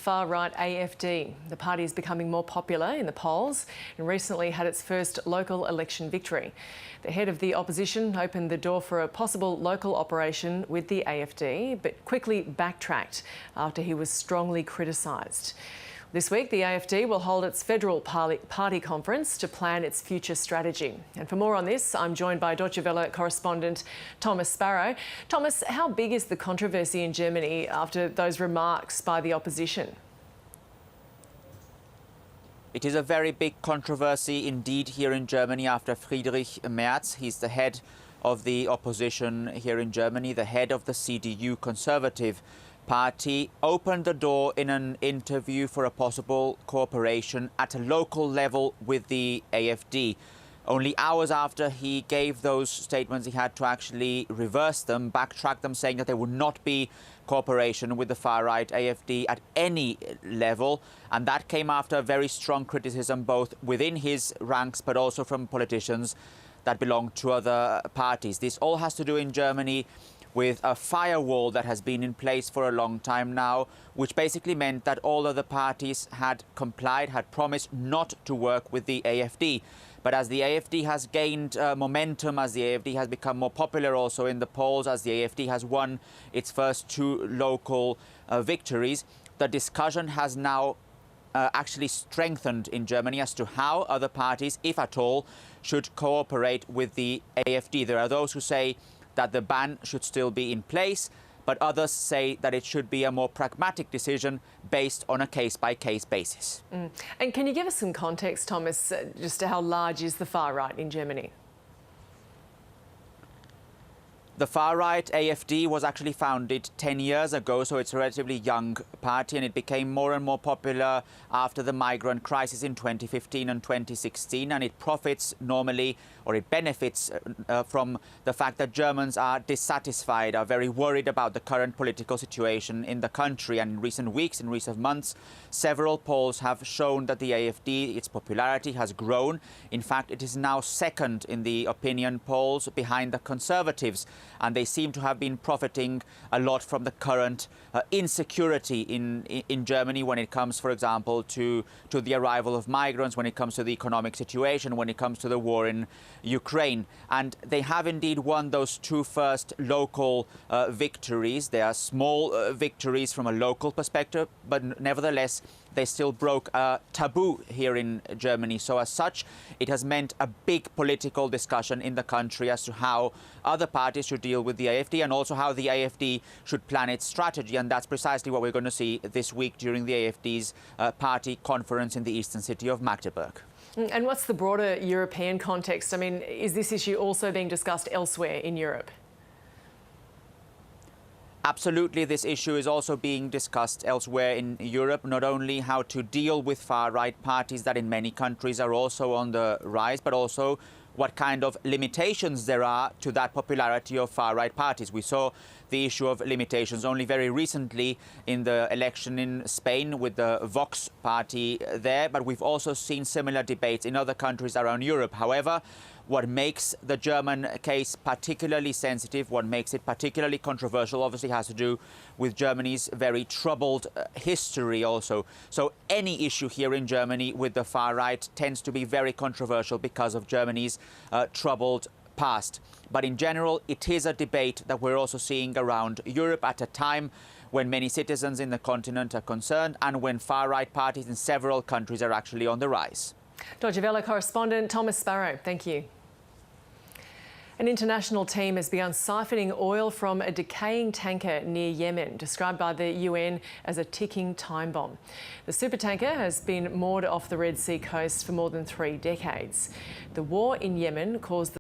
far-right AfD. The party is becoming more popular in the polls and recently had its first local election victory. The head of the opposition opened the door for a possible local operation with the AfD, but quickly backtracked after he was strongly criticised. This week, the AfD will hold its federal party conference to plan its future strategy. And for more on this, I'm joined by Deutsche Welle correspondent Thomas Sparrow. Thomas, how big is the controversy in Germany after those remarks by the opposition? It is a very big controversy indeed here in Germany after Friedrich Merz. He's the head of the opposition here in Germany, the head of the CDU Conservative Party, opened the door in an interview for a possible cooperation at a local level with the AfD. Only hours after he gave those statements, he had to actually reverse them, backtrack them, saying that there would not be cooperation with the far-right AfD at any level. And that came after very strong criticism, both within his ranks, but also from politicians that belong to other parties. This all has to do in Germany with a firewall that has been in place for a long time now, which basically meant that all other parties had complied, had promised not to work with the AfD. But as the AfD has gained momentum, as the AfD has become more popular also in the polls, as the AfD has won its first two local victories, the discussion has now actually strengthened in Germany as to how other parties, if at all, should cooperate with the AfD. There are those who say that the ban should still be in place, but others say that it should be a more pragmatic decision based on a case-by-case basis. And can you give us some context, Thomas, just to how large is the far-right in Germany? The far-right AfD was actually founded 10 years ago, so it's a relatively young party, and it became more and more popular after the migrant crisis in 2015 and 2016, and it profits normally, or it benefits from the fact that Germans are dissatisfied, are very worried about the current political situation in the country. And in recent weeks, in recent months, several polls have shown that the AfD, its popularity has grown. In fact, it is now second in the opinion polls behind the Conservatives. And they seem to have been profiting a lot from the current insecurity in Germany when it comes, for example, to the arrival of migrants, when it comes to the economic situation, when it comes to the war in Ukraine. And they have indeed won those two first local victories. They are small victories from a local perspective, but nevertheless, they still broke a taboo here in Germany. So as such, it has meant a big political discussion in the country as to how other parties should deal with the AfD and also how the AfD should plan its strategy. And that's precisely what we're going to see this week during the AfD's party conference in the eastern city of Magdeburg. And what's the broader European context? I mean, is this issue also being discussed elsewhere in Europe? Absolutely, this issue is also being discussed elsewhere in Europe, not only how to deal with far-right parties that in many countries are also on the rise, but also what kind of limitations there are to that popularity of far-right parties. We saw the issue of limitations only very recently in the election in Spain with the Vox party there, but we've also seen similar debates in other countries around Europe. However, what makes the German case particularly sensitive, what makes it particularly controversial, obviously has to do with Germany's very troubled history also. So any issue here in Germany with the far right tends to be very controversial because of Germany's troubled past. But in general, it is a debate that we're also seeing around Europe at a time when many citizens in the continent are concerned and when far-right parties in several countries are actually on the rise. Deutsche Welle correspondent Thomas Sparrow, thank you. An international team has begun siphoning oil from a decaying tanker near Yemen, described by the UN as a ticking time bomb. The supertanker has been moored off the Red Sea coast for more than 3 decades. The war in Yemen caused the